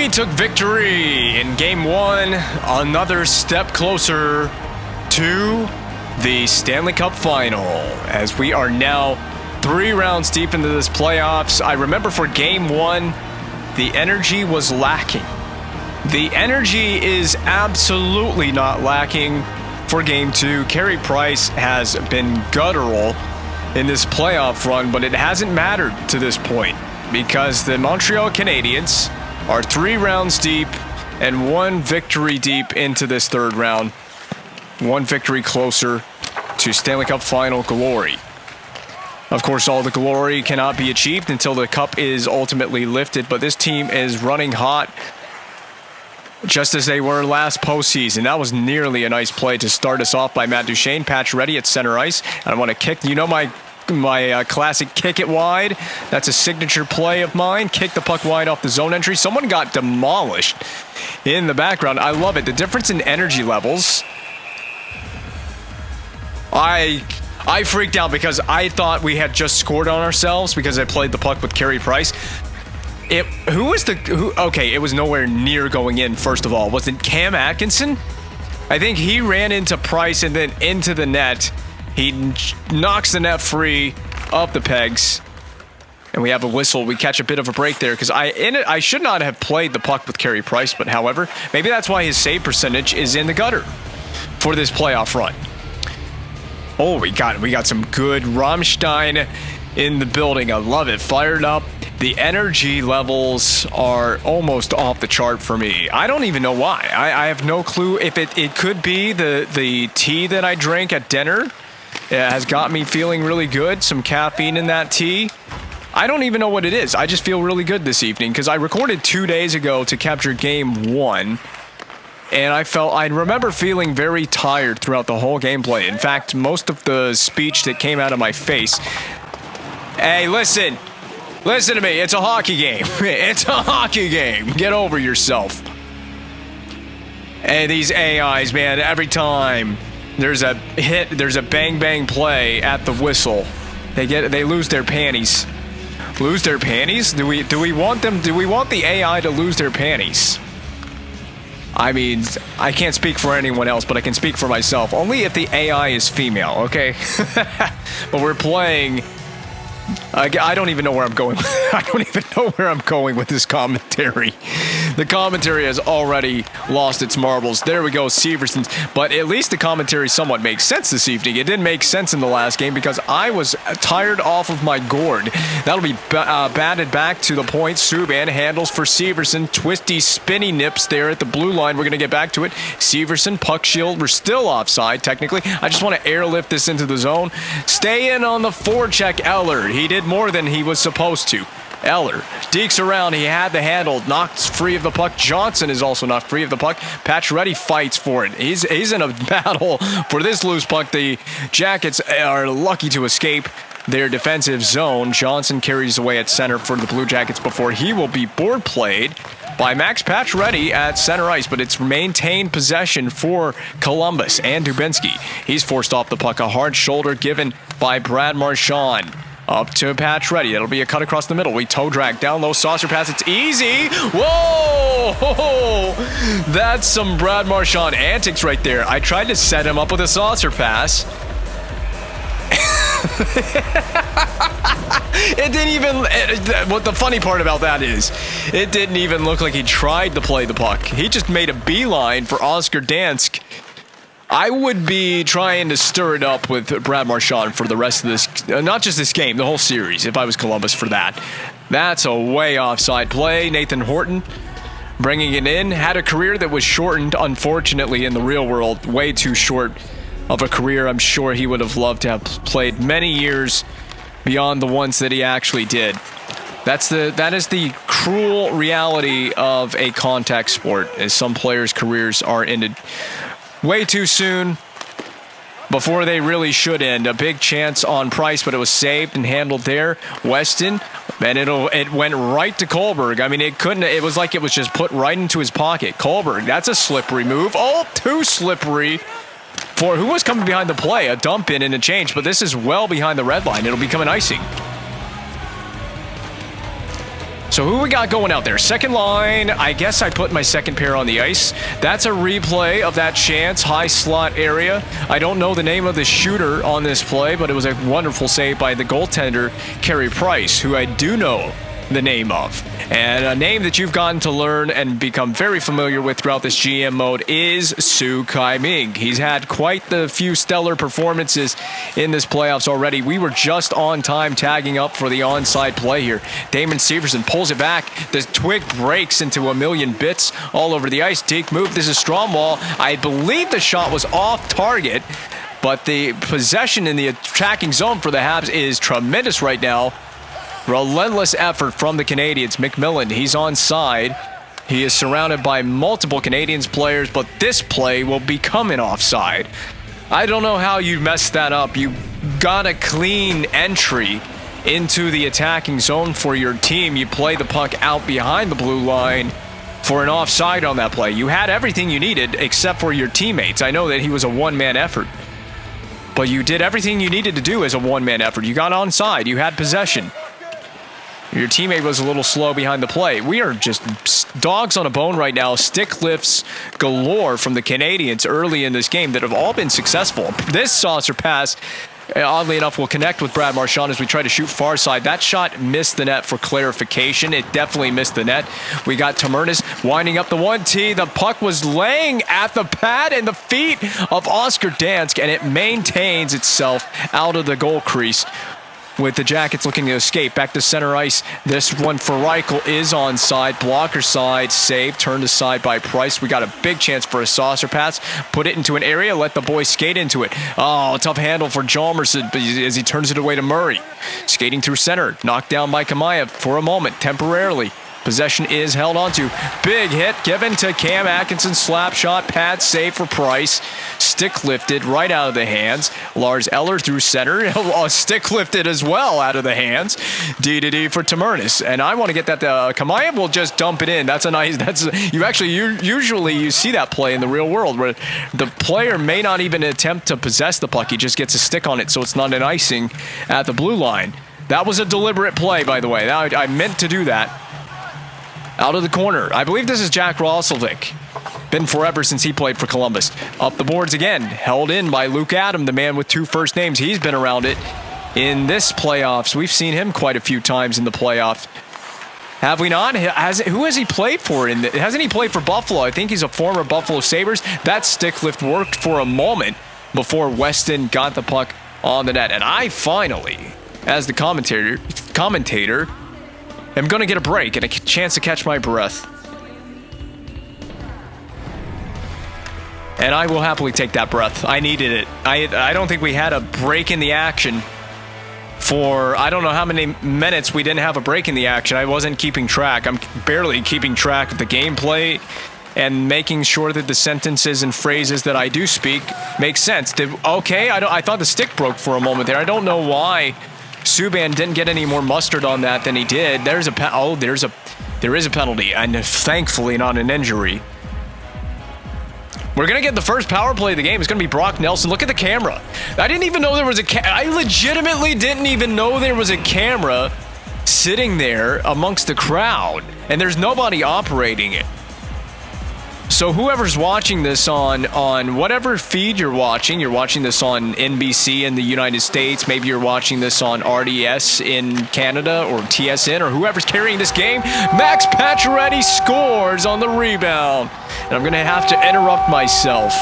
took victory in Game 1, another step closer to the Stanley Cup Final, as we are now 3 rounds deep into this playoffs. I remember for Game 1, the energy was lacking. The energy is absolutely not lacking for Game 2. Carey Price has been guttural in this playoff run, but it hasn't mattered to this point because the Montreal Canadiens are 3 rounds deep and 1 victory deep into this 3rd round. 1 victory closer to Stanley Cup Final glory. Of course, all the glory cannot be achieved until the cup is ultimately lifted, but this team is running hot just as they were last postseason. That was nearly a nice play to start us off by Matt Duchene. Patch ready at center ice. And I want to kick, you know, my classic kick it wide. That's a signature play of mine. Kick the puck wide off the zone entry. Someone got demolished in the background. I love it. The difference in energy levels. I freaked out because I thought we had just scored on ourselves because I played the puck with Carey Price. Okay, it was nowhere near going in, first of all. Was it Cam Atkinson? I think he ran into Price and then into the net. He knocks the net free up the pegs. And we have a whistle. We catch a bit of a break there because I should not have played the puck with Carey Price, but however, maybe that's why his save percentage is in the gutter for this playoff run. Oh, we got some good Rammstein in the building. I love it. Fired up. The energy levels are almost off the chart for me. I don't even know why. I have no clue if it could be the tea that I drank at dinner. It has got me feeling really good. Some caffeine in that tea. I don't even know what it is. I just feel really good this evening because I recorded 2 days ago to capture Game 1. And I remember feeling very tired throughout the whole gameplay. In fact, most of the speech that came out of my face. Hey, listen to me. It's a hockey game. It's a hockey game. Get over yourself. Hey, these AIs, man, every time there's a hit, there's a bang play at the whistle, they lose their panties. Lose their panties? Do we want the AI to lose their panties? I mean, I can't speak for anyone else, but I can speak for myself. Only if the AI is female, okay? But we're playing. I don't even know where I'm going. I don't even know where I'm going with this commentary. The commentary has already lost its marbles. There we go, Severson's. But at least the commentary somewhat makes sense this evening. It didn't make sense in the last game because I was tired off of my gourd. That'll be batted back to the point. Subban handles for Severson. Twisty, spinny nips there at the blue line. We're going to get back to it. Severson, puck shield. We're still offside, technically. I just want to airlift this into the zone. Stay in on the forecheck, Eller. He did more than he was supposed to. Eller dekes around. He had the handle. Knocked free of the puck. Johnson is also knocked free of the puck. Pacioretty fights for it. He's in a battle for this loose puck. The Jackets are lucky to escape their defensive zone. Johnson carries away at center for the Blue Jackets before he will be board played by Max Pacioretty at center ice, but it's maintained possession for Columbus and Dubinsky. He's forced off the puck. A hard shoulder given by Brad Marchand. Up to Pacioretty. That'll be a cut across the middle. We toe drag down low, saucer pass. It's easy. Whoa! That's some Brad Marchand antics right there. I tried to set him up with a saucer pass. It didn't even. What the funny part about that is, it didn't even look like he tried to play the puck. He just made a beeline for Oscar Dansk. I would be trying to stir it up with Brad Marchand for the rest of this, not just this game, the whole series, if I was Columbus for that. That's a way offside play. Nathan Horton bringing it in. Had a career that was shortened, unfortunately, in the real world. Way too short of a career. I'm sure he would have loved to have played many years beyond the ones that he actually did. That is the cruel reality of a contact sport, as some players' careers are ended way too soon before they really should end. A big chance on Price, but it was saved and handled there. Weston, and it went right to Kohlberg. I mean, it was like it was just put right into his pocket. Kohlberg, that's a slippery move. Oh, too slippery for who was coming behind the play. A dump in and a change, but this is well behind the red line. It'll become an icing. So who we got going out there? Second line, I guess I put my second pair on the ice. That's a replay of that chance, high slot area. I don't know the name of the shooter on this play, but it was a wonderful save by the goaltender, Carey Price, who I do know the name of. And a name that you've gotten to learn and become very familiar with throughout this GM mode is Su Kai-Ming. He's had quite the few stellar performances in this playoffs already. We were just on time tagging up for the onside play here. Damon Severson pulls it back. The twig breaks into a million bits all over the ice. Deke move. This is Stromwall. I believe the shot was off target, but the possession in the attacking zone for the Habs is tremendous right now. Relentless effort from the Canadiens. McMillan, he's onside. He is surrounded by multiple Canadiens players, but this play will become an offside. I don't know how you messed that up. You got a clean entry into the attacking zone for your team. You play the puck out behind the blue line for an offside on that play. You had everything you needed except for your teammates. I know that he was a one-man effort, but you did everything you needed to do as a one-man effort. You got onside. You had possession. Your teammate was a little slow behind the play. We are just dogs on a bone right now. Stick lifts galore from the Canadiens early in this game that have all been successful. This saucer pass, oddly enough, will connect with Brad Marchand as we try to shoot far side. That shot missed the net for clarification. It definitely missed the net. We got Tamernis winding up the 1T. The puck was laying at the pad and the feet of Oscar Dansk, and it maintains itself out of the goal crease, with the Jackets looking to escape. Back to center ice. This one for Reichel is onside. Blocker side. Save. Turned aside by Price. We got a big chance for a saucer pass. Put it into an area. Let the boys skate into it. Oh, tough handle for Chalmers as he turns it away to Murray. Skating through center. Knocked down by Kamayev for a moment, temporarily. Possession is held onto. Big hit given to Cam Atkinson. Slap shot. Pad save for Price. Stick lifted right out of the hands. Lars Eller through center. Stick lifted as well out of the hands. D for Tamernis. And I want to get that. Kamayev will just dump it in. That's a nice. Usually you see that play in the real world where the player may not even attempt to possess the puck. He just gets a stick on it, so it's not an icing at the blue line. That was a deliberate play, by the way. I meant to do that. Out of the corner. I believe this is Jack Roslovic. Been forever since he played for Columbus. Up the boards again. Held in by Luke Adam, the man with two first names. He's been around it in this playoffs. We've seen him quite a few times in the playoffs. Have we not? Who has he played for? Hasn't he played for Buffalo? I think he's a former Buffalo Sabres. That stick lift worked for a moment before Weston got the puck on the net. And I finally, as the commentator, I'm going to get a break and a chance to catch my breath. And I will happily take that breath. I needed it. I don't think we had a break in the action for, I don't know how many minutes we didn't have a break in the action. I wasn't keeping track. I'm barely keeping track of the gameplay and making sure that the sentences and phrases that I do speak make sense. I thought the stick broke for a moment there. I don't know why Subban didn't get any more mustard on that than he did. There is a penalty, and thankfully not an injury. We're going to get the first power play of the game. It's going to be Brock Nelson. Look at the camera. I didn't even know there was I legitimately didn't even know there was a camera sitting there amongst the crowd, and there's nobody operating it. So whoever's watching this on whatever feed you're watching this on NBC in the United States, maybe you're watching this on RDS in Canada or TSN or whoever's carrying this game, Max Pacioretty scores on the rebound. And I'm going to have to interrupt myself.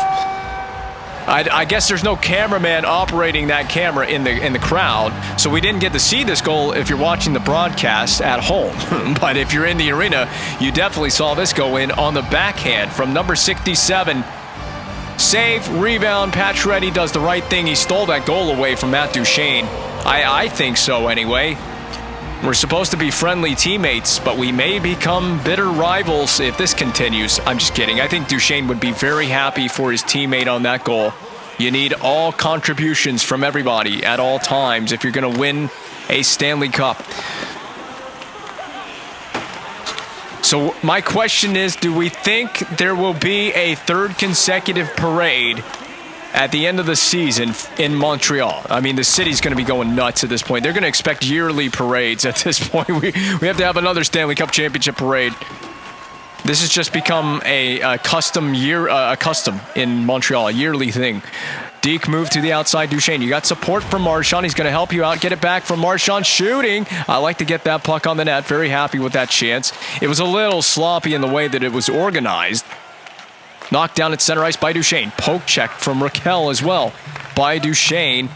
I guess there's no cameraman operating that camera in the crowd, so we didn't get to see this goal if you're watching the broadcast at home. But if you're in the arena, you definitely saw this go in on the backhand from number 67. Save, rebound, Pacioretty does the right thing. He stole that goal away from Matt Duchene. I think so anyway. We're supposed to be friendly teammates, but we may become bitter rivals if this continues. I'm just kidding. I think Duchene would be very happy for his teammate on that goal. You need all contributions from everybody at all times if you're going to win a Stanley Cup. So my question is, do we think there will be a third consecutive parade at the end of the season in Montreal. I mean, the city's going to be going nuts at this point. They're going to expect yearly parades at this point. We have to have another Stanley Cup Championship parade. This has just become a custom in Montreal, a yearly thing. Deke moved to the outside. Duchesne, you got support from Marchand. He's going to help you out. Get it back from Marchand. Shooting. I like to get that puck on the net. Very happy with that chance. It was a little sloppy in the way that it was organized. Knocked down at center ice by Duchesne. Poke check from Raquel as well by Duchesne.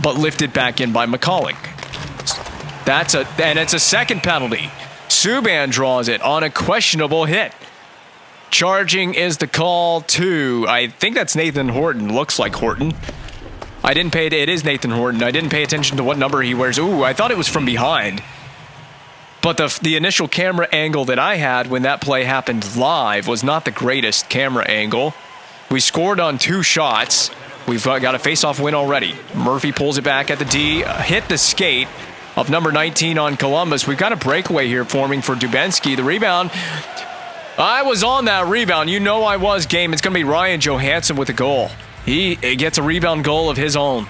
But lifted back in by McCulloch. And it's a second penalty. Subban draws it on a questionable hit. Charging is the call to, I think that's Nathan Horton. Looks like Horton. It is Nathan Horton. I didn't pay attention to what number he wears. Ooh, I thought it was from behind. But the initial camera angle that I had when that play happened live was not the greatest camera angle. We scored on 2 shots. We've got a face-off win already. Murphy pulls it back at the D. Hit the skate of number 19 on Columbus. We've got a breakaway here forming for Dubinsky. The rebound. I was on that rebound. You know I was, game. It's going to be Ryan Johansson with a goal. He gets a rebound goal of his own.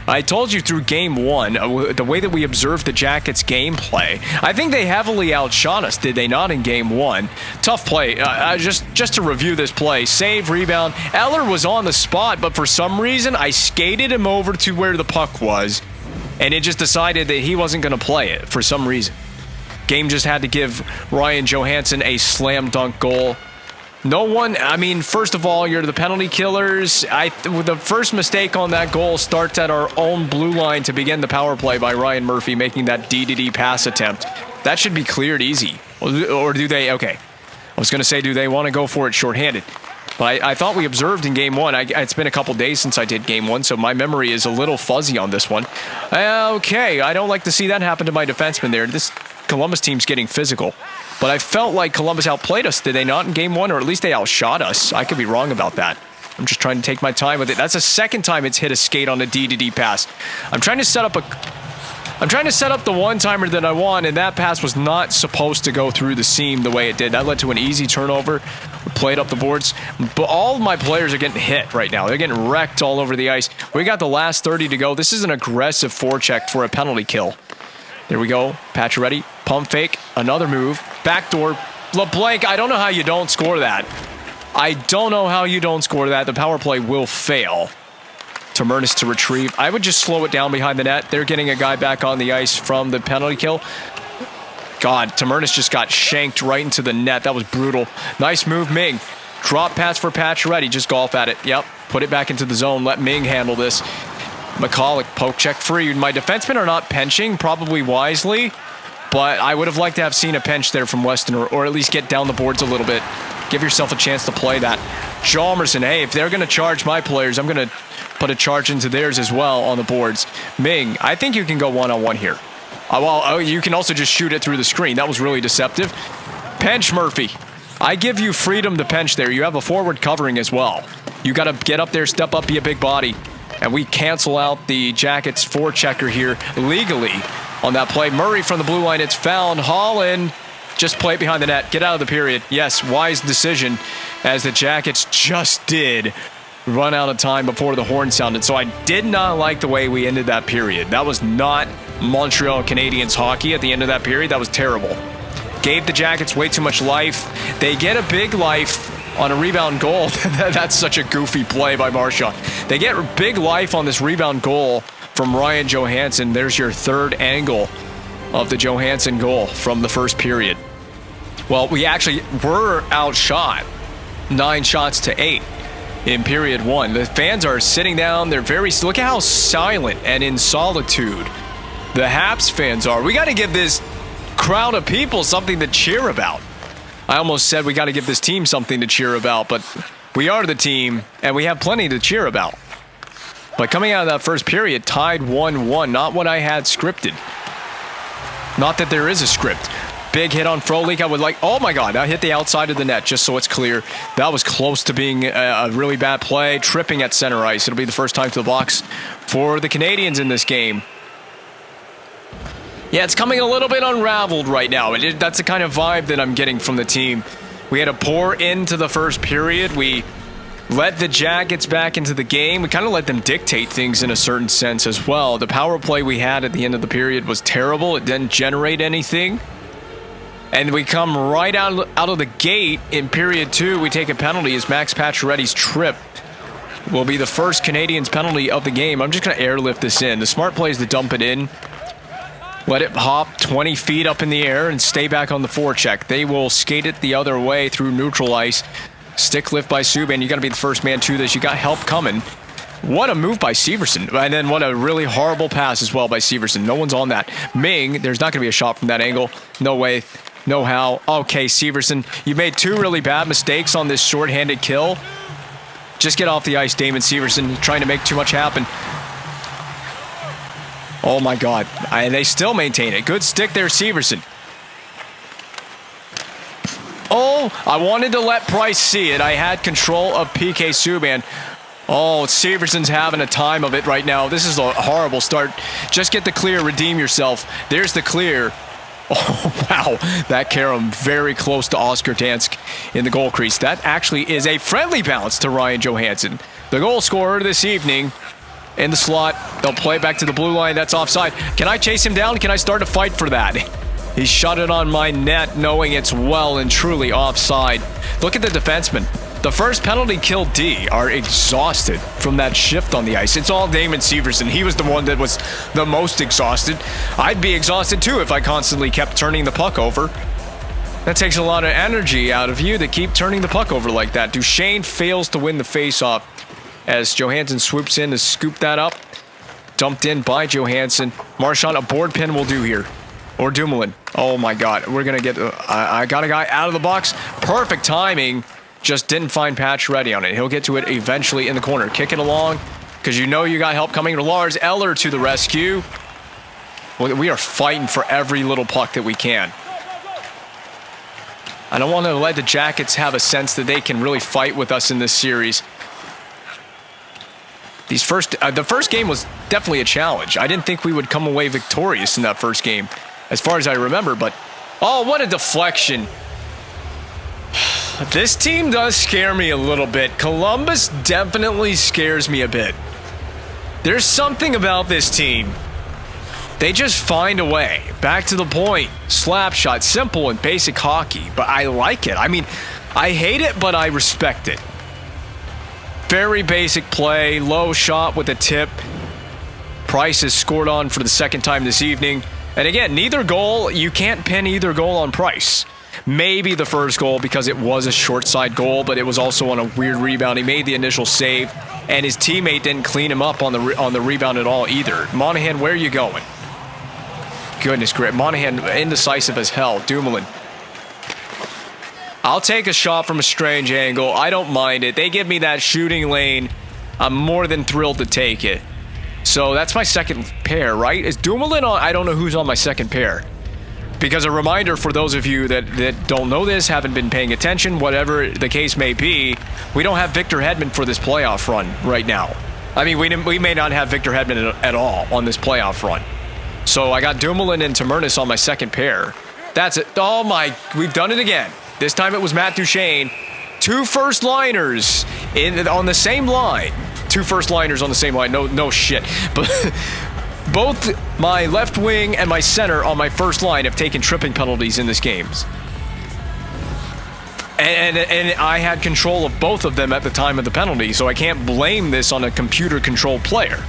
I told you through game 1, the way that we observed the Jackets gameplay, I think they heavily outshot us, did they not, in game 1? Tough play. Just to review this play, save, rebound. Eller was on the spot, but for some reason, I skated him over to where the puck was, and it just decided that he wasn't going to play it for some reason. Game just had to give Ryan Johansson a slam dunk goal. No one, I mean, first of all, you're the penalty killers. The first mistake on that goal starts at our own blue line to begin the power play by Ryan Murphy making that D-to-D pass attempt. That should be cleared easy. Or do they? Okay. I was going to say, do they want to go for it shorthanded? But I thought we observed in game 1. It's been a couple days since I did game 1, so my memory is a little fuzzy on this one. Okay, I don't like to see that happen to my defenseman there. This Columbus team's getting physical. But I felt like Columbus outplayed us, did they not, in game 1? Or at least they outshot us. I could be wrong about that. I'm just trying to take my time with it. That's the second time it's hit a skate on a D-to-D pass. I'm trying to set up the one-timer that I want, and that pass was not supposed to go through the seam the way it did. That led to an easy turnover. We played up the boards. But all of my players are getting hit right now. They're getting wrecked all over the ice. We got the last 30 to go. This is an aggressive forecheck for a penalty kill. There we go. Pacioretty, pump fake, another move, backdoor. LeBlanc, I don't know how you don't score that. I don't know how you don't score that. The power play will fail. Tamernis to retrieve. I would just slow it down behind the net. They're getting a guy back on the ice from the penalty kill. God, Tamernis just got shanked right into the net. That was brutal. Nice move, Ming. Drop pass for Pacioretty. Just golf at it. Yep. Put it back into the zone. Let Ming handle this. McCulloch, poke check free. My defensemen are not penching, probably wisely, but I would have liked to have seen a pinch there from Weston, or at least get down the boards a little bit. Give yourself a chance to play that. Chalmerson, hey, if they're going to charge my players, I'm going to put a charge into theirs as well on the boards. Ming, I think you can go one-on-one here. You can also just shoot it through the screen. That was really deceptive. Pinch, Murphy. I give you freedom to pinch there. You have a forward covering as well. You got to get up there, step up, be a big body. And we cancel out the Jackets forechecker here legally on that play. Murray from the blue line, it's found. Holland, just play it behind the net. Get out of the period. Yes, wise decision, as the Jackets just did run out of time before the horn sounded. So I did not like the way we ended that period. That was not Montreal Canadiens hockey at the end of that period. That was terrible. Gave the Jackets way too much life. They get a big life on a rebound goal. That's such a goofy play by Marchand. They get big life on this rebound goal from Ryan Johansson. There's your third angle of the Johansson goal from the first period. Well, we actually were outshot 9 shots to 8 in period 1. The fans are sitting down. They're look at how silent and in solitude the Habs fans are. We got to give this crowd of people something to cheer about. I almost said we got to give this team something to cheer about, but we are the team, and we have plenty to cheer about. But coming out of that first period, tied 1-1, not what I had scripted. Not that there is a script. Big hit on Frolik. I would like, oh my God, I hit the outside of the net, just so it's clear. That was close to being a really bad play. Tripping at center ice. It'll be the first time to the box for the Canadiens in this game. Yeah, it's coming a little bit unraveled right now. That's the kind of vibe that I'm getting from the team. We had to pour into the first period. We let the Jackets back into the game. We kind of let them dictate things in a certain sense as well. The power play we had at the end of the period was terrible. It didn't generate anything. And we come right out of the gate in period 2. We take a penalty as Max Pacioretty's trip will be the first Canadiens penalty of the game. I'm just going to airlift this in. The smart play is to dump it in. Let it hop 20 feet up in the air and stay back on the forecheck. They will skate it the other way through neutral ice. Stick lift by Subban. You got to be the first man to this. You got help coming. What a move by Severson. And then what a really horrible pass as well by Severson. No one's on that. Ming, there's not going to be a shot from that angle. No way. No how. Okay, Severson, you made 2 really bad mistakes on this shorthanded kill. Just get off the ice, Damon Severson. Trying to make too much happen. Oh my God. They still maintain it. Good stick there, Severson. Oh, I wanted to let Price see it. I had control of PK Subban. Oh, Severson's having a time of it right now. This is a horrible start. Just get the clear. Redeem yourself. There's the clear. Oh, wow. That carom very close to Oscar Dansk in the goal crease. That actually is a friendly bounce to Ryan Johansson. The goal scorer this evening in the slot. They'll play back to the blue line. That's offside. Can I chase him down? Can I start a fight for that? He shot it on my net knowing it's well and truly offside. Look at the defenseman. The first penalty kill D are exhausted from that shift on the ice. It's all Damon Severson. He was the one that was the most exhausted. I'd be exhausted too if I constantly kept turning the puck over. That takes a lot of energy out of you to keep turning the puck over like that. Duchesne fails to win the faceoff as Johansson swoops in to scoop that up. Dumped in by Johansson. Marchand, a board pin will do here. Or Dumoulin. Oh my God. We're going to get... I got a guy out of the box. Perfect timing. Just didn't find Pacioretty on it. He'll get to it eventually in the corner. Kick it along because you know you got help coming. Lars Eller to the rescue. We are fighting for every little puck that we can. I don't want to let the Jackets have a sense that they can really fight with us in this series. The first game was definitely a challenge. I didn't think we would come away victorious in that first game, as far as I remember. But, oh, what a deflection. This team does scare me a little bit. Columbus definitely scares me a bit. There's something about this team. They just find a way. Back to the point. Slap shot. Simple and basic hockey. But I like it. I mean, I hate it, but I respect it. Very basic play. Low shot with a tip. Price is scored on for the second time this evening. And again, neither goal, you can't pin either goal on Price. Maybe the first goal because it was a short side goal, but it was also on a weird rebound. He made the initial save, and his teammate didn't clean him up on the rebound at all either. Monahan, where are you going? Goodness grip. Monahan indecisive as hell. Dumoulin. I'll take a shot from a strange angle. I don't mind it. They give me that shooting lane. I'm more than thrilled to take it. So that's my second pair, right? Is Dumoulin on? I don't know who's on my second pair. Because a reminder for those of you that don't know this, haven't been paying attention, whatever the case may be, we don't have Victor Hedman for this playoff run right now. I mean, we may not have Victor Hedman at all on this playoff run. So I got Dumoulin and Tamernis on my second pair. That's it. Oh my, we've done it again. This time it was Matt Duchesne. 2 first liners on the same line. 2 first liners on the same line. No shit. But both my left wing and my center on my first line have taken tripping penalties in this game. And I had control of both of them at the time of the penalty, so I can't blame this on a computer-controlled player.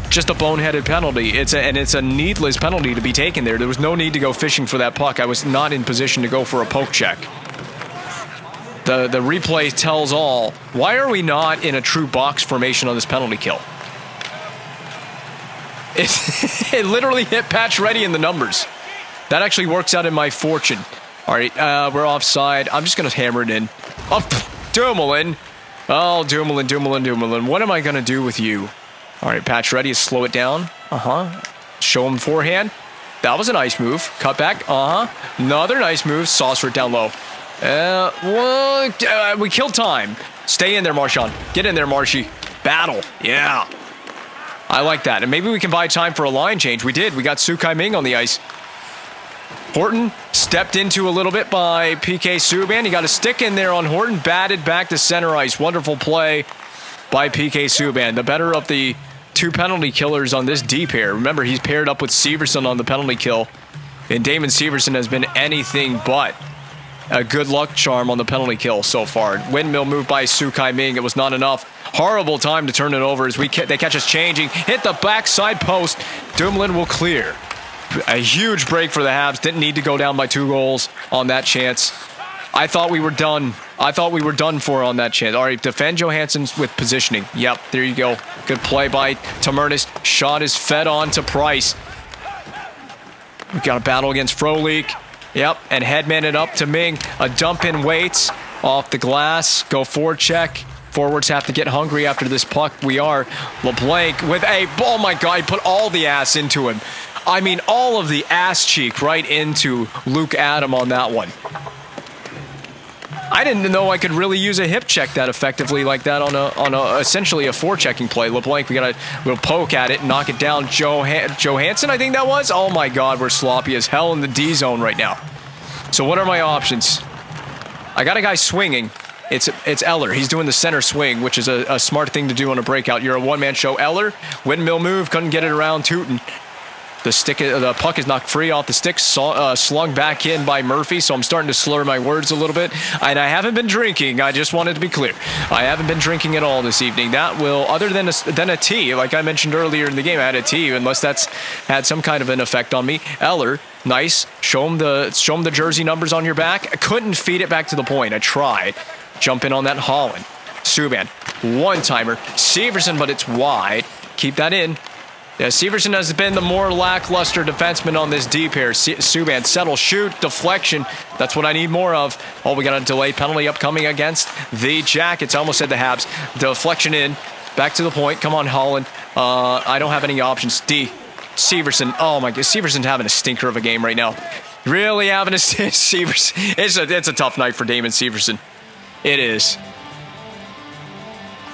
Just a boneheaded penalty. It's a needless penalty to be taken there. There was no need to go fishing for that puck. I was not in position to go for a poke check. The replay tells all. Why are we not in a true box formation on this penalty kill? It literally hit Pacioretty in the numbers. That actually works out in my fortune. All right, we're offside. I'm just going to hammer it in. Oh, Dumoulin. Oh, Dumoulin. What am I going to do with you? All right, Pacioretty is slow it down. Show him forehand. That was a nice move. Cut back. Another nice move. Saucer it down low. We killed time. Stay in there, Marchand. Get in there, Marshy. Battle. Yeah. I like that. And maybe we can buy time for a line change. We did. We got Sukai Ming on the ice. Horton stepped into a little bit by PK Subban. He got a stick in there on Horton, batted back to center ice. Wonderful play by PK Subban, the better of the two penalty killers on this D pair. Remember, he's paired up with Severson on the penalty kill, and Damon Severson has been anything but a good luck charm on the penalty kill so far. Windmill move by Sukai Ming. It was not enough. Horrible time to turn it over as they catch us changing. Hit the backside post. Dumoulin will clear. A huge break for the Habs. Didn't need to go down by 2 goals on that chance. I thought we were done. I thought we were done for on that chance. All right, defend Johansson with positioning. Yep, there you go. Good play by Tamernis. Shot is fed on to Price. We got a battle against Frolik. Yep, and headman it up to Ming. A dump in waits off the glass. Go forecheck. Forwards have to get hungry after this puck. We are. LeBlanc with a, oh my God, he put all the ass into him. I mean, all of the ass cheek right into Luke Adam on that one. I didn't know I could really use a hip check that effectively like that on a essentially a forechecking play. LeBlanc, we got a little poke at it and knock it down. Johansson, I think that was. Oh my God, we're sloppy as hell in the D zone right now. So what are my options? I got a guy swinging. It's Eller. He's doing the center swing, which is a smart thing to do on a breakout. You're a one-man show. Eller, windmill move, couldn't get it around Tootin. The puck is knocked free off the stick, slung back in by Murphy, so I'm starting to slur my words a little bit. And I haven't been drinking. I just wanted to be clear. I haven't been drinking at all this evening. That will, other than a tea, like I mentioned earlier in the game, I had a tea, unless that's had some kind of an effect on me. Eller, nice. Show him the jersey numbers on your back. I couldn't feed it back to the point. I tried. Jump in on that Holland. Subban, one-timer. Severson, but it's wide. Keep that in. Yeah, Severson has been the more lackluster defenseman on this D pair. Subban, settle, shoot, deflection. That's what I need more of. Oh, we got a delayed penalty upcoming against the Jackets. I almost said the Habs. Deflection in. Back to the point. Come on, Holland. I don't have any options. D. Severson. Oh, my God. Severson's having a stinker of a game right now. Really having a Severson. It's a tough night for Damon Severson. It is.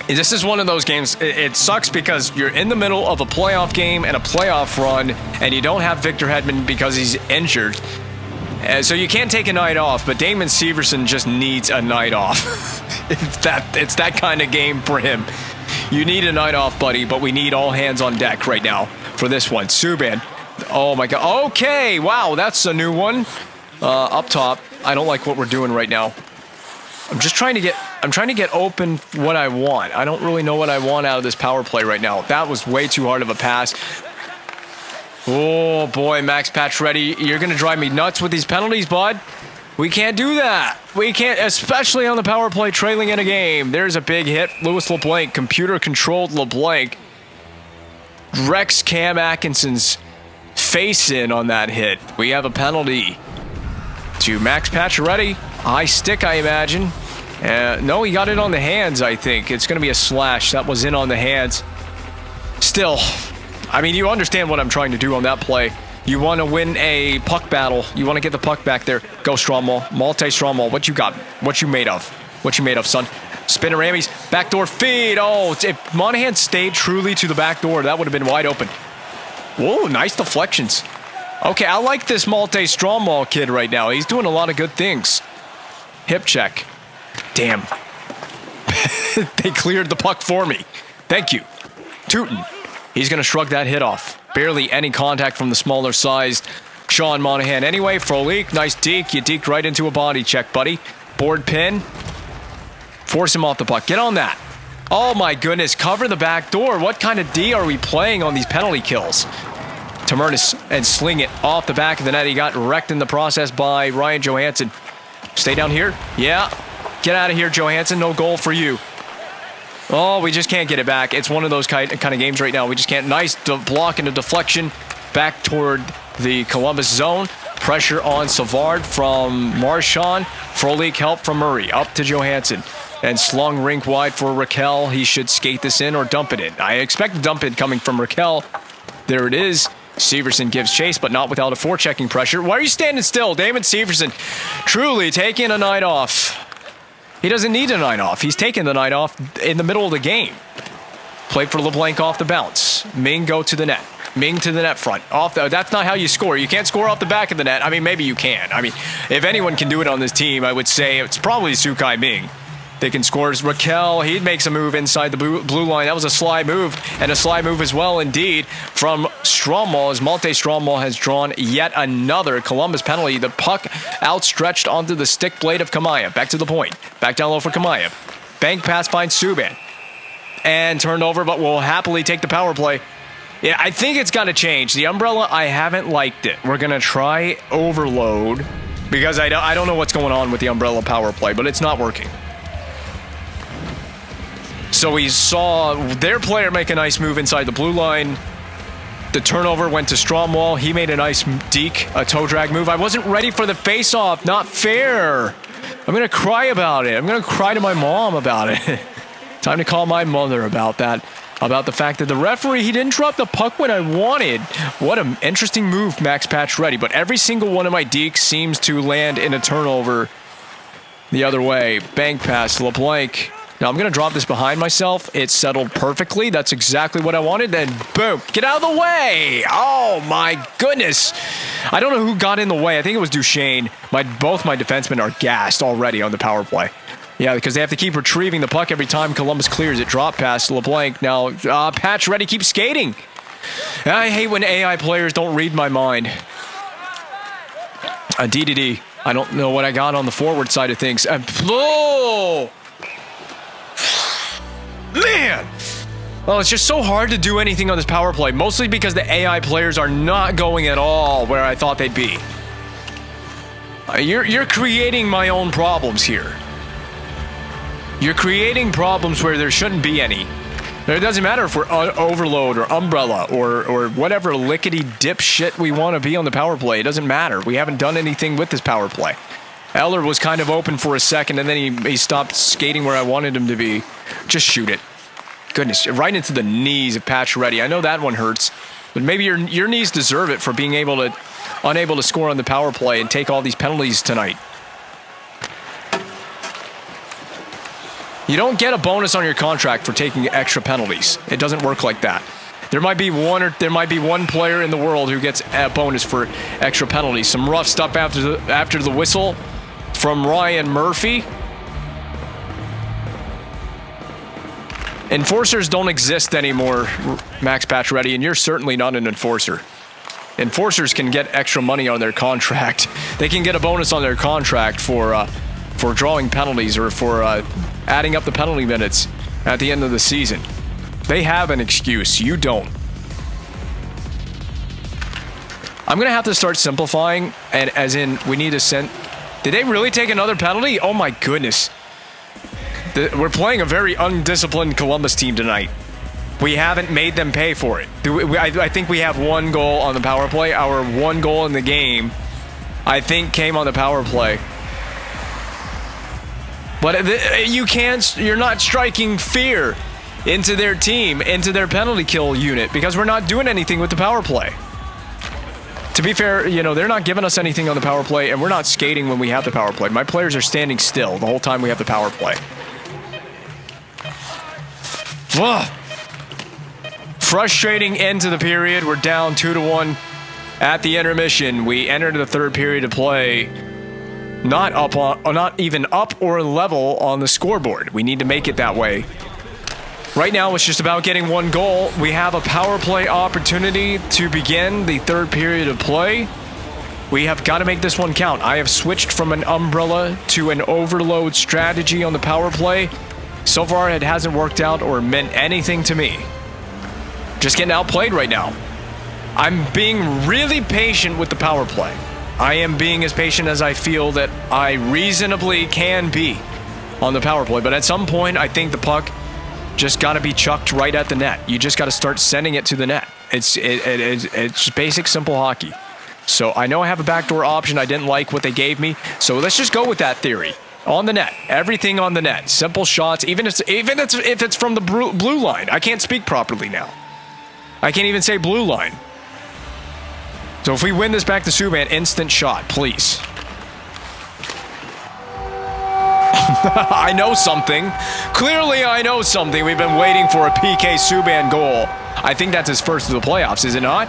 This is one of those games, it sucks because you're in the middle of a playoff game and a playoff run, and you don't have Victor Hedman because he's injured. So you can't take a night off, but Damon Severson just needs a night off. It's that kind of game for him. You need a night off, buddy, but we need all hands on deck right now for this one. Subban. Oh, my God. Okay, wow, that's a new one. Up top. I don't like what we're doing right now. I'm trying to get open what I want. I don't really know what I want out of this power play right now. That was way too hard of a pass. Oh, boy, Max Pacioretty, you're going to drive me nuts with these penalties, bud. We can't do that. We can't, especially on the power play trailing in a game. There's a big hit. Louis LeBlanc, computer-controlled LeBlanc, wrecks Cam Atkinson's face in on that hit. We have a penalty to Max Pacioretty. High stick, I imagine. No, he got it on the hands, I think. It's going to be a slash. That was in on the hands. Still, I mean, you understand what I'm trying to do on that play. You want to win a puck battle. You want to get the puck back there. Go Stromwall. Multi-Stromwall. What you got? What you made of? What you made of, son? Spinneramies. Backdoor feed. Oh, if Monahan stayed truly to the back door, that would have been wide open. Whoa, nice deflections. Okay, I like this Multi-Stromwall kid right now. He's doing a lot of good things. Hip check. Damn. They cleared the puck for me. Thank you. Tootin. He's going to shrug that hit off. Barely any contact from the smaller sized Sean Monahan. Anyway, Frolik, nice deke. You deked right into a body check, buddy. Board pin. Force him off the puck. Get on that. Oh my goodness. Cover the back door. What kind of D are we playing on these penalty kills? Tamernis and sling it off the back of the net. He got wrecked in the process by Ryan Johansson. Stay down here. Yeah. Get out of here, Johansson. No goal for you. Oh, we just can't get it back. It's one of those kind of games right now. We just can't. Nice block and a deflection back toward the Columbus zone. Pressure on Savard from Marchand. Frolik help from Murray. Up to Johansson. And slung rink wide for Raquel. He should skate this in or dump it in. I expect a dump in coming from Raquel. There it is. Severson gives chase, but not without a forechecking pressure. Why are you standing still? Damon Severson truly taking a night off. He doesn't need a night off. He's taking the night off in the middle of the game. Played for LeBlanc off the bounce. Ming go to the net. Ming to the net front. That's not how you score. You can't score off the back of the net. I mean, maybe you can. I mean, if anyone can do it on this team, I would say it's probably Sukai Ming. They can score. Raquel, he makes a move inside the blue line. That was a slide move, and a slide move as well, indeed, from Stromwall, as Malte Stromwall has drawn yet another Columbus penalty. The puck outstretched onto the stick blade of Kamaya. Back to the point. Back down low for Kamaya. Bank pass finds Subban. And turned over, but will happily take the power play. Yeah, I think it's got to change. The umbrella, I haven't liked it. We're going to try overload, because I don't know what's going on with the umbrella power play, but it's not working. So we saw their player make a nice move inside the blue line. The turnover went to Stromwall. He made a nice deke, a toe drag move. I wasn't ready for the face-off. Not fair. I'm going to cry about it. I'm going to cry to my mom about it. Time to call my mother about that. About the fact that the referee, he didn't drop the puck when I wanted. What an interesting move, Max Pacioretty. But every single one of my dekes seems to land in a turnover the other way. Bank pass, LeBlanc. Now, I'm going to drop this behind myself. It's settled perfectly. That's exactly what I wanted. Then, boom. Get out of the way. Oh, my goodness. I don't know who got in the way. I think it was Duchesne. Both my defensemen are gassed already on the power play. Yeah, because they have to keep retrieving the puck every time Columbus clears it. Drop pass to LeBlanc. Now, Pacioretty keeps skating. I hate when AI players don't read my mind. DDD. I don't know what I got on the forward side of things. Oh! Man! Well, it's just so hard to do anything on this power play, mostly because the AI players are not going at all where I thought they'd be. You're creating my own problems here. You're creating problems where there shouldn't be any. It doesn't matter if we're overload or umbrella or whatever lickety dip shit we want to be on the power play. It doesn't matter. We haven't done anything with this power play. Eller was kind of open for a second, and then he stopped skating where I wanted him to be. Just shoot it. Goodness, right into the knees of Pacioretty. I know that one hurts, but maybe your knees deserve it for being unable to score on the power play and take all these penalties tonight. You don't get a bonus on your contract for taking extra penalties. It doesn't work like that. There might be one player in the world who gets a bonus for extra penalties. Some rough stuff after the whistle from Ryan Murphy. Enforcers don't exist anymore, Max Pacioretty, and you're certainly not an enforcer. Enforcers can get extra money on their contract. They can get a bonus on their contract for drawing penalties or for adding up the penalty minutes at the end of the season. They have an excuse. You don't. I'm going to have to start simplifying, and as in, we need to send... Did they really take another penalty? Oh my goodness. We're playing a very undisciplined Columbus team tonight. We haven't made them pay for it. I think we have one goal on the power play. Our one goal in the game, I think, came on the power play. But you're not striking fear into their team, into their penalty kill unit, because we're not doing anything with the power play. To be fair, they're not giving us anything on the power play, and we're not skating when we have the power play. My players are standing still the whole time we have the power play. Ugh. Frustrating end to the period. We're down 2-1 at the intermission. We entered the third period of play. Not even up or level on the scoreboard. We need to make it that way. Right now, it's just about getting one goal. We have a power play opportunity to begin the third period of play. We have got to make this one count. I have switched from an umbrella to an overload strategy on the power play. So far, it hasn't worked out or meant anything to me. Just getting outplayed right now. I'm being really patient with the power play. I am being as patient as I feel that I reasonably can be on the power play. But at some point, I think the puck just got to be chucked right at the net. You just got to start sending it to the net. It's basic, simple hockey. So I know I have a backdoor option. I didn't like what they gave me. So let's just go with that theory. On the net. Everything on the net. Simple shots. Even if it's from the blue line. I can't speak properly now. I can't even say blue line. So if we win this back to Subban, instant shot, please. I know something. Clearly I know something. We've been waiting for a PK Subban goal I think that's his first of the playoffs, is it not?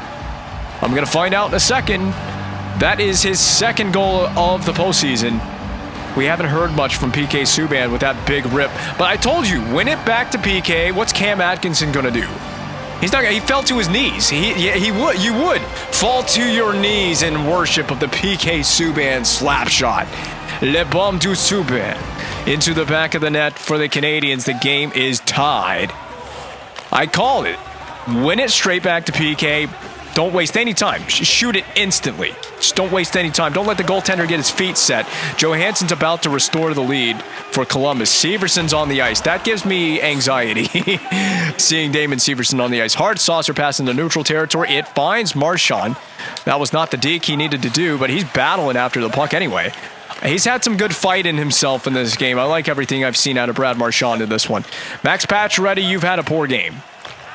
I'm going to find out in a second. That is his second goal of the postseason. We haven't heard much from PK Subban with that big rip. But I told you, win it back to PK. What's Cam Atkinson going to do? He's not. He fell to his knees. He would. You would fall to your knees in worship of the PK Subban slap shot. Le bombe du Subban into the back of the net for the Canadiens. The game is tied. I called it. Win it straight back to PK. Don't waste any time. Shoot it instantly. Just don't waste any time. Don't let the goaltender get his feet set. Johansson's about to restore the lead for Columbus. Severson's on the ice. That gives me anxiety, seeing Damon Severson on the ice. Hard saucer pass into neutral territory. It finds Marchand. That was not the deke he needed to do, but he's battling after the puck anyway. He's had some good fight in himself in this game. I like everything I've seen out of Brad Marchand in this one. Max Pacioretty, you've had a poor game.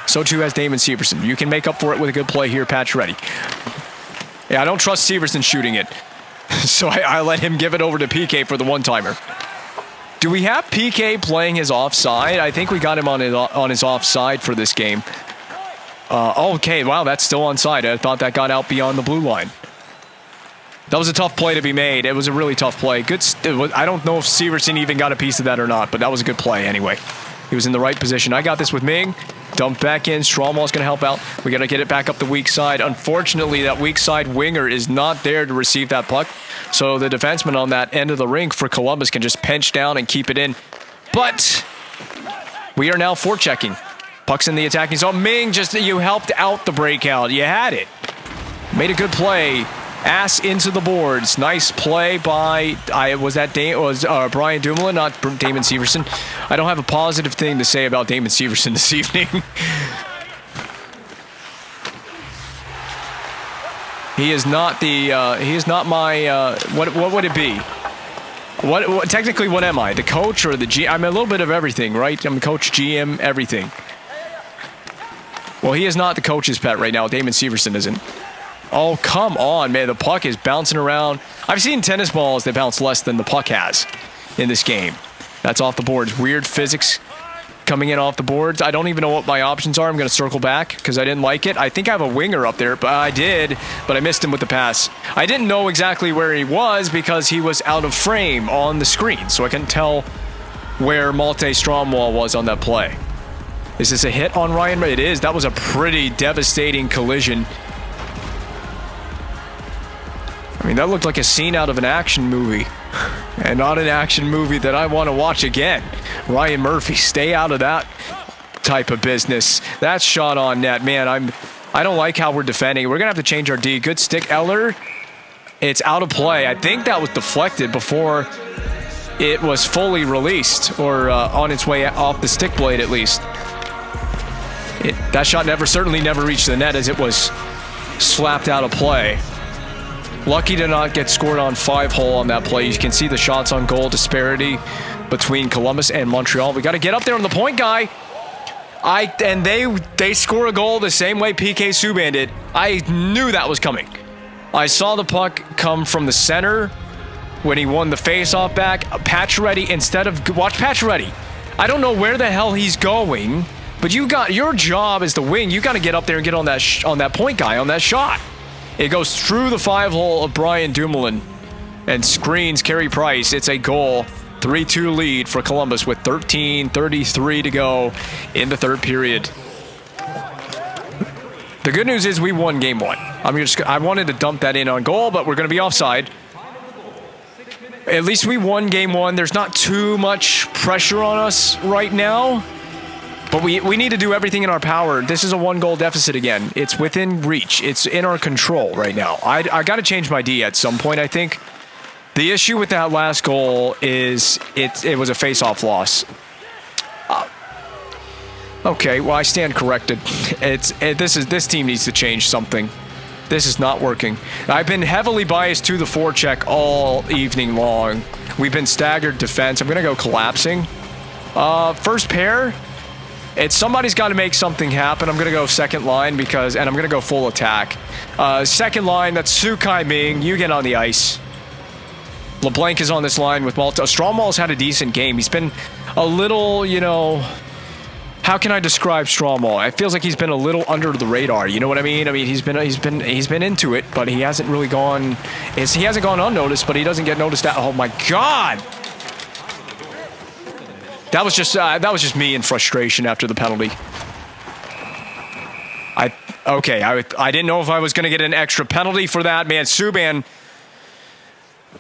So too has Damon Severson. You can make up for it with a good play here, Pacioretty. Yeah, I don't trust Severson shooting it. So I let him give it over to PK for the one-timer. Do we have PK playing his offside? I think we got him on his offside for this game. Okay, wow, that's still onside. I thought that got out beyond the blue line. That was a tough play to be made. It was a really tough play. I don't know if Severson even got a piece of that or not, but that was a good play anyway. He was in the right position. I got this with Ming. Dump back in. Stromwall's going to help out. We got to get it back up the weak side. Unfortunately, that weak side winger is not there to receive that puck. So the defenseman on that end of the rink for Columbus can just pinch down and keep it in. But we are now forechecking. Puck's in the attacking zone. Ming, you helped out the breakout. You had it. Made a good play. Ass into the boards. Nice play by Brian Dumoulin, not Damon Severson. I don't have a positive thing to say about Damon Severson this evening. He is not my. What would it be? What technically? What am I? The coach or the GM? I'm a little bit of everything, right? I'm coach, GM, everything. Well, he is not the coach's pet right now. Damon Severson isn't. Oh, come on, man. The puck is bouncing around. I've seen tennis balls that bounce less than the puck has in this game. That's off the boards. Weird physics coming in off the boards. I don't even know what my options are. I'm going to circle back because I didn't like it. I think I have a winger up there, but I did, but I missed him with the pass. I didn't know exactly where he was because he was out of frame on the screen, so I couldn't tell where Malte Stromwall was on that play. Is this a hit on Ryan? It is. That was a pretty devastating collision. I mean, that looked like a scene out of an action movie, and not an action movie that I want to watch again. Ryan Murphy, stay out of that type of business. That shot on net, man, I don't like how we're defending. We're going to have to change our D. Good stick, Eller. It's out of play. I think that was deflected before it was fully released, or on its way off the stick blade at least. That shot certainly never reached the net as it was slapped out of play. Lucky to not get scored on 5-hole on that play. You can see the shots on goal disparity between Columbus and Montreal. We got to get up there on the point guy. And they score a goal the same way PK Subban did. I knew that was coming. I saw the puck come from the center when he won the face-off back. Pacioretty, watch Pacioretty. I don't know where the hell he's going, but your job as the wing. You got to get up there and get on that point guy on that shot. It goes through the 5-hole of Brian Dumoulin and screens Carey Price. It's a goal. 3-2 lead for Columbus with 13:33 to go in the third period. The good news is we won game one. I wanted to dump that in on goal, but we're going to be offside. At least we won game one. There's not too much pressure on us right now. But we need to do everything in our power. This is a 1-goal deficit again. It's within reach. It's in our control right now. I got to change my D at some point, I think. The issue with that last goal is it was a face-off loss. Okay, well, I stand corrected. This team needs to change something. This is not working. I've been heavily biased to the forecheck all evening long. We've been staggered defense. I'm going to go collapsing. First pair. Somebody's got to make something happen. I'm going to go second line and I'm going to go full attack. Second line, that's Sukai Ming. You get on the ice. LeBlanc is on this line with Malta. Stromwall's had a decent game. He's been a little, how can I describe Stromwell? It feels like he's been a little under the radar. You know what I mean? I mean, he's been into it, but he hasn't really gone. He hasn't gone unnoticed, but he doesn't get noticed. Oh my God! That was just me in frustration after the penalty. I didn't know if I was going to get an extra penalty for that. Man, Subban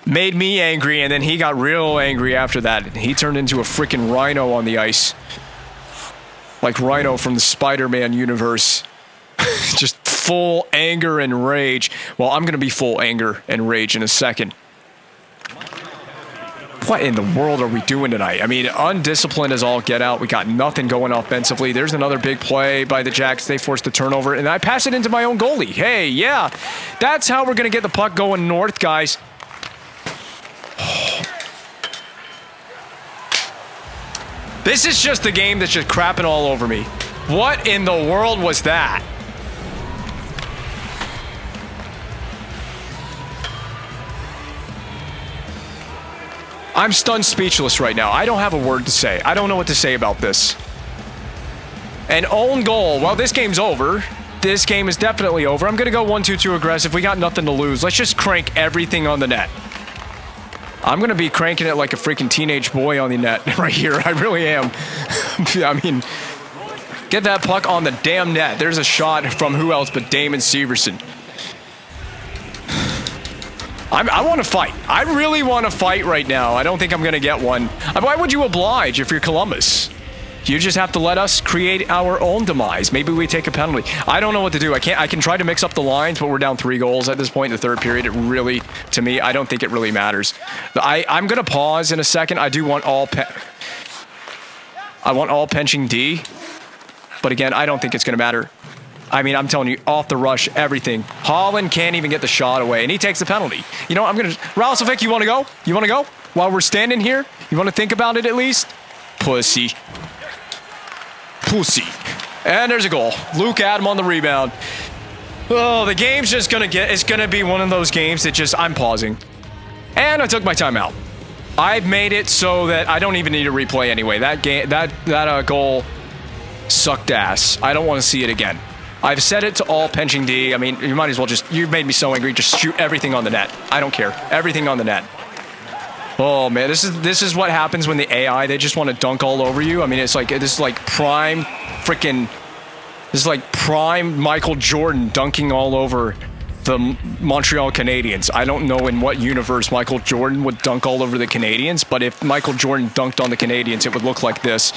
made me angry, and then he got real angry after that. He turned into a freaking rhino on the ice. Like Rhino from the Spider-Man universe. Just full anger and rage. Well, I'm going to be full anger and rage in a second. What in the world are we doing tonight? I mean, undisciplined as all get out. We got nothing going offensively. There's another big play by the Jacks. They forced the turnover, and I pass it into my own goalie. Hey, yeah. That's how we're going to get the puck going north, guys. This is just the game that's just crapping all over me. What in the world was that? I'm stunned speechless right now. I don't have a word to say. I don't know what to say about this. An own goal. Well, this game's over. This game is definitely over. I'm going to go 1-2-2 aggressive. We got nothing to lose. Let's just crank everything on the net. I'm going to be cranking it like a freaking teenage boy on the net right here. I really am. I mean, get that puck on the damn net. There's a shot from who else but Damon Severson. I want to fight. I really want to fight right now. I don't think I'm going to get one. Why would you oblige if you're Columbus? You just have to let us create our own demise. Maybe we take a penalty. I don't know what to do. I can try to mix up the lines, but we're down 3 goals at this point in the third period. It really, to me, I don't think it really matters. I'm going to pause in a second. I do want all penching D, but again, I don't think it's going to matter. I mean, I'm telling you, off the rush, everything. Holland can't even get the shot away, and he takes the penalty. You know, I'm going to... Ralsovic, you want to go? You want to go? While we're standing here? You want to think about it at least? Pussy. And there's a goal. Luke Adam on the rebound. Oh, the game's just going to get... It's going to be one of those games that just... I'm pausing. And I took my time out. I've made it so that I don't even need a replay anyway. That goal sucked ass. I don't want to see it again. I've set it to all penching D. I mean, you might as well just... You've made me so angry. Just shoot everything on the net. I don't care. Everything on the net. Oh, man. This is what happens when the AI, they just want to dunk all over you. I mean, this is like prime freaking... This is like prime Michael Jordan dunking all over the Montreal Canadiens. I don't know in what universe Michael Jordan would dunk all over the Canadiens, but if Michael Jordan dunked on the Canadiens, it would look like this.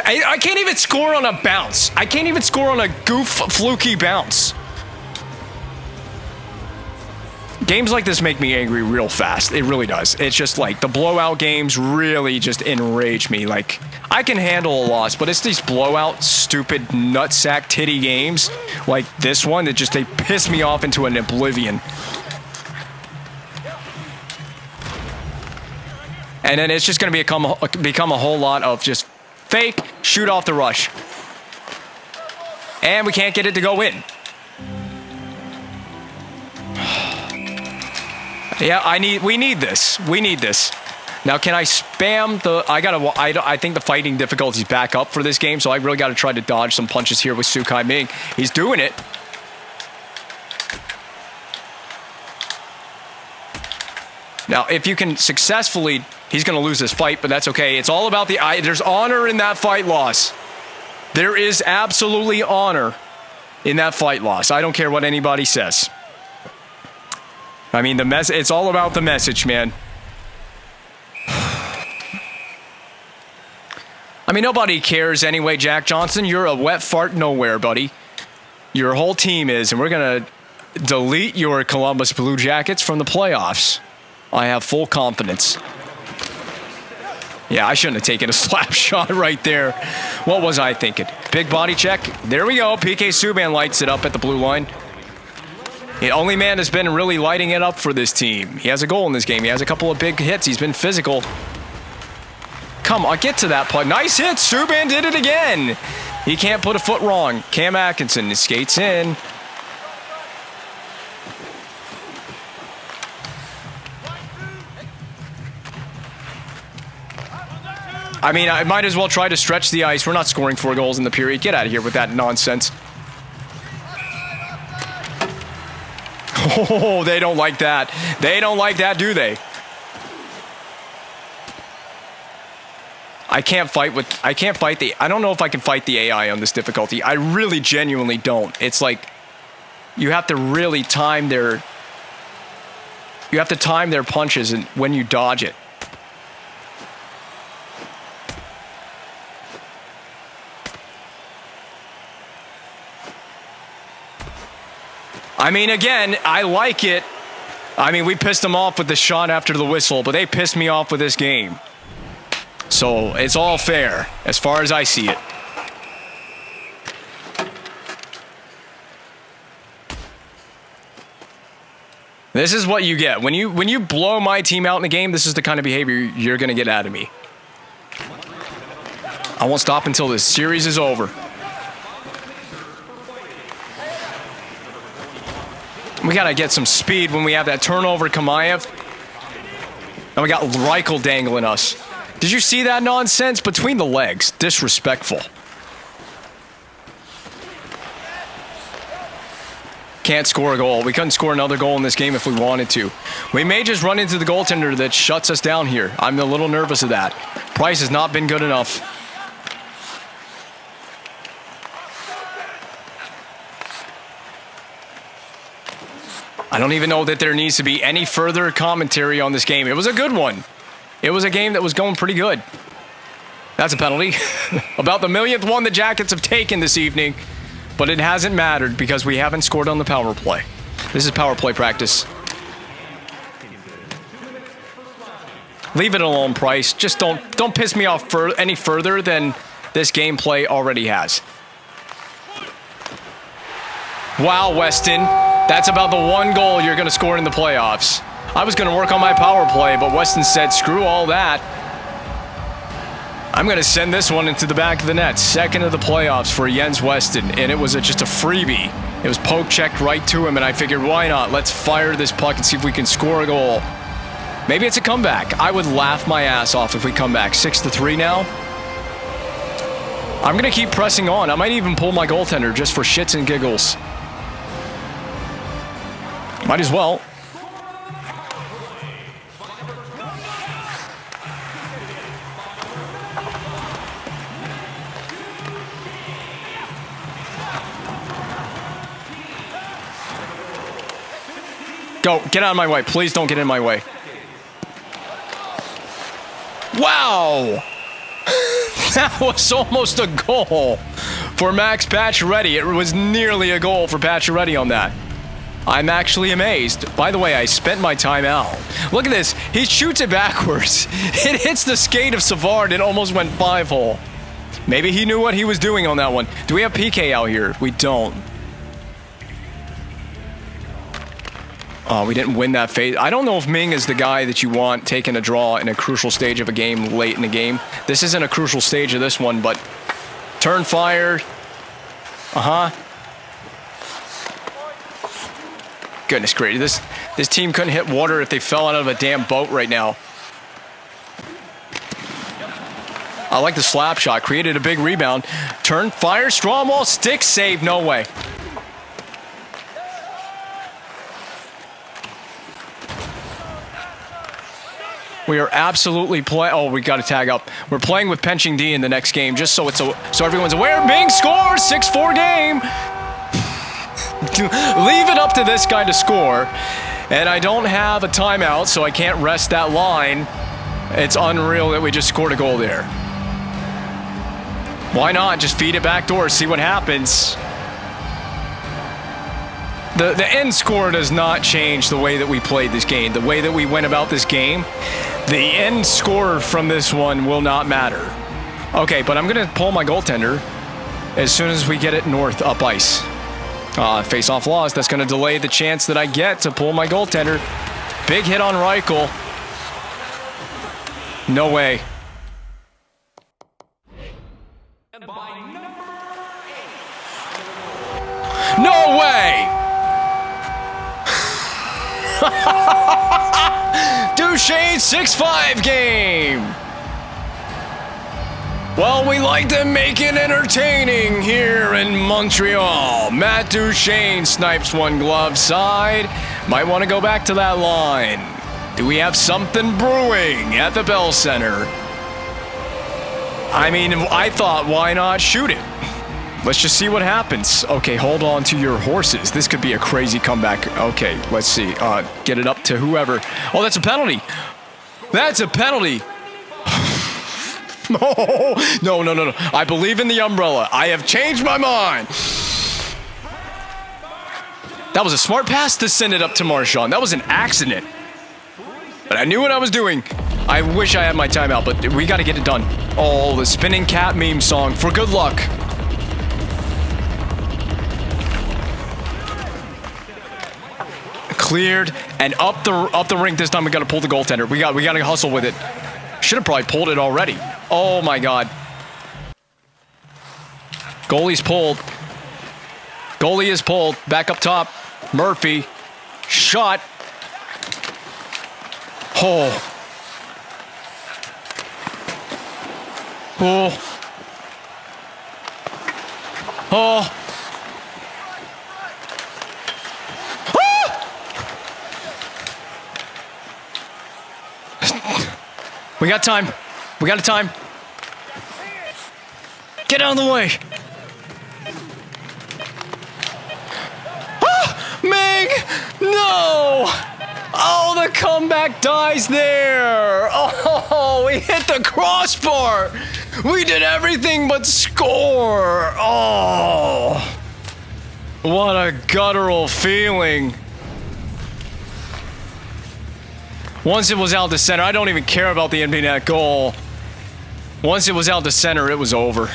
I can't even score on a bounce. I can't even score on a fluky bounce. Games like this make me angry real fast. It really does. It's just like the blowout games really just enrage me. Like, I can handle a loss, but it's these blowout, stupid, nutsack, titty games like this one that just, they piss me off into an oblivion. And then it's just going to become a whole lot of just fake, shoot off the rush. And we can't get it to go in. Yeah, we need this. We need this. Now, can I spam the... I think the fighting difficulty's back up for this game, so I really got to try to dodge some punches here with Sukai Ming. He's doing it. Now, if you can successfully... He's going to lose this fight, but that's okay. It's all about the... There's honor in that fight loss. There is absolutely honor in that fight loss. I don't care what anybody says. I mean, it's all about the message, man. I mean, nobody cares anyway, Jack Johnson. You're a wet fart nowhere, buddy. Your whole team is, and we're going to delete your Columbus Blue Jackets from the playoffs. I have full confidence. Yeah, I shouldn't have taken a slap shot right there. What was I thinking? Big body check. There we go. PK Subban lights it up at the blue line. The only man that's been really lighting it up for this team. He has a goal in this game. He has a couple of big hits. He's been physical. Come on, get to that puck. Nice hit. Subban did it again. He can't put a foot wrong. Cam Atkinson skates in. I mean, I might as well try to stretch the ice. We're not scoring 4 goals in the period. Get out of here with that nonsense. Oh, they don't like that. They don't like that, do they? I don't know if I can fight the AI on this difficulty. I really genuinely don't. It's like you have to really time their punches and when you dodge it. I mean, again, I like it. I mean, we pissed them off with the shot after the whistle, but they pissed me off with this game. So it's all fair as far as I see it. This is what you get. When you blow my team out in the game, this is the kind of behavior you're going to get out of me. I won't stop until this series is over. We got to get some speed when we have that turnover, Kamayev. And we got Reichel dangling us. Did you see that nonsense? Between the legs. Disrespectful. Can't score a goal. We couldn't score another goal in this game if we wanted to. We may just run into the goaltender that shuts us down here. I'm a little nervous of that. Price has not been good enough. I don't even know that there needs to be any further commentary on this game. It was a good one. It was a game that was going pretty good. That's a penalty. About the millionth one the Jackets have taken this evening. But it hasn't mattered because we haven't scored on the power play. This is power play practice. Leave it alone, Price. Just don't piss me off any further than this gameplay already has. Wow, Weston. That's about the one goal you're going to score in the playoffs. I was going to work on my power play, but Weston said, screw all that. I'm going to send this one into the back of the net. Second of the playoffs for Jens Weston, and it was just a freebie. It was poke-checked right to him, and I figured, why not? Let's fire this puck and see if we can score a goal. Maybe it's a comeback. I would laugh my ass off if we come back. 6-3 now. I'm going to keep pressing on. I might even pull my goaltender just for shits and giggles. Might as well. Go. Get out of my way. Please don't get in my way. Wow. That was almost a goal for Max Pacioretty. It was nearly a goal for Pacioretty on that. I'm actually amazed. By the way, I spent my time out. Look at this. He shoots it backwards. It hits the skate of Savard and almost went 5-hole. Maybe he knew what he was doing on that one. Do we have PK out here? We don't. Oh, we didn't win that phase. I don't know if Ming is the guy that you want taking a draw in a crucial stage of a game late in the game. This isn't a crucial stage of this one, but turn fire. Goodness gracious, this team couldn't hit water if they fell out of a damn boat right now. I like the slap shot. Created a big rebound. Turn, fire, strong wall, stick, save. No way. We are absolutely Oh, we got to tag up. We're playing with Penching D in the next game, just so everyone's aware. Bing scores 6-4 game. Leave it up to this guy to score, and I don't have a timeout, so I can't rest that line. It's unreal that we just scored a goal there. Why not just feed it back door, see what happens? The end score does not change the way that we played this game, the way that we went about this game. The end score from this one will not matter. Okay, but I'm going to pull my goaltender as soon as we get it north up ice. Face-off loss. That's going to delay the chance that I get to pull my goaltender. Big hit on Reichel. No way. No way! Duchesne 6-5 game. Well, we like to make it entertaining here in Montreal. Matt Duchesne snipes one glove side. Might want to go back to that line. Do we have something brewing at the Bell Center? I mean, I thought, why not shoot it? Let's just see what happens. Okay, hold on to your horses. This could be a crazy comeback. Okay, let's see. Get it up to whoever. Oh, that's a penalty. That's a penalty. No. I believe in the umbrella. I have changed my mind. That was a smart pass to send it up to Marchand. That was an accident. But I knew what I was doing. I wish I had my timeout, but we got to get it done. Oh, the spinning cat meme song for good luck. Cleared and up the rink. This time we got to pull the goaltender. We got to hustle with it. Should have probably pulled it already. Oh my God. Goalie's pulled. Goalie is pulled. Back up top. Murphy. Shot. Oh. Oh. Oh. We got time. We got time. Get out of the way. Ah, Meg! No! Oh, the comeback dies there. Oh, we hit the crossbar. We did everything but score. Oh, what a guttural feeling. Once it was out to center, I don't even care about the empty net goal. Once it was out to center, it was over.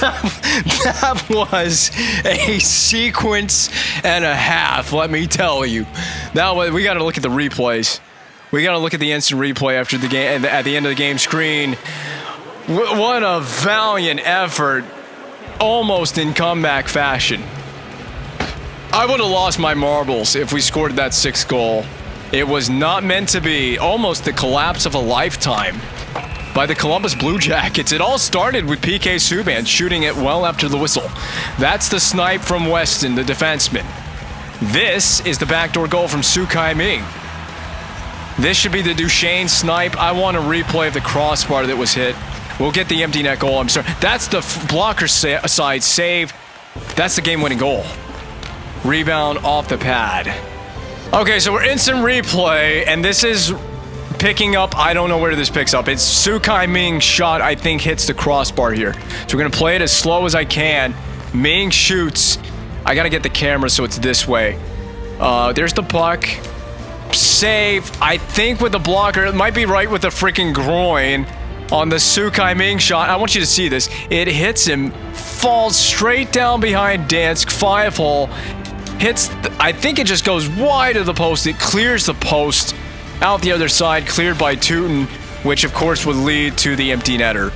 That was a sequence and a half, let me tell you. Now we got to look at the replays. We got to look at the instant replay after the game, at the end of the game screen. What a valiant effort, almost in comeback fashion. I would have lost my marbles if we scored that sixth goal. It was not meant to be. Almost the collapse of a lifetime by the Columbus Blue Jackets. It all started with PK Subban shooting it well after the whistle. That's the snipe from Weston, the defenseman. This is the backdoor goal from Su Kai Ming. This should be the Duchesne snipe. I want a replay of the crossbar that was hit. We'll get the empty net goal. I'm sorry. That's the blocker side save. That's the game-winning goal. Rebound off the pad. Okay, so we're instant replay, and this is picking up. I don't know where this picks up. It's Su Kai Ming's shot, I think, hits the crossbar here. So we're going to play it as slow as I can. Ming shoots. I got to get the camera so it's this way. There's the puck. Save. I think with the blocker, it might be right with the freaking groin on the Su Kai Ming shot. I want you to see this. It hits him, falls straight down behind Dansk, 5-hole. Hits, I think it just goes wide of the post. It clears the post out the other side, cleared by Tootin, which of course would lead to the empty netter.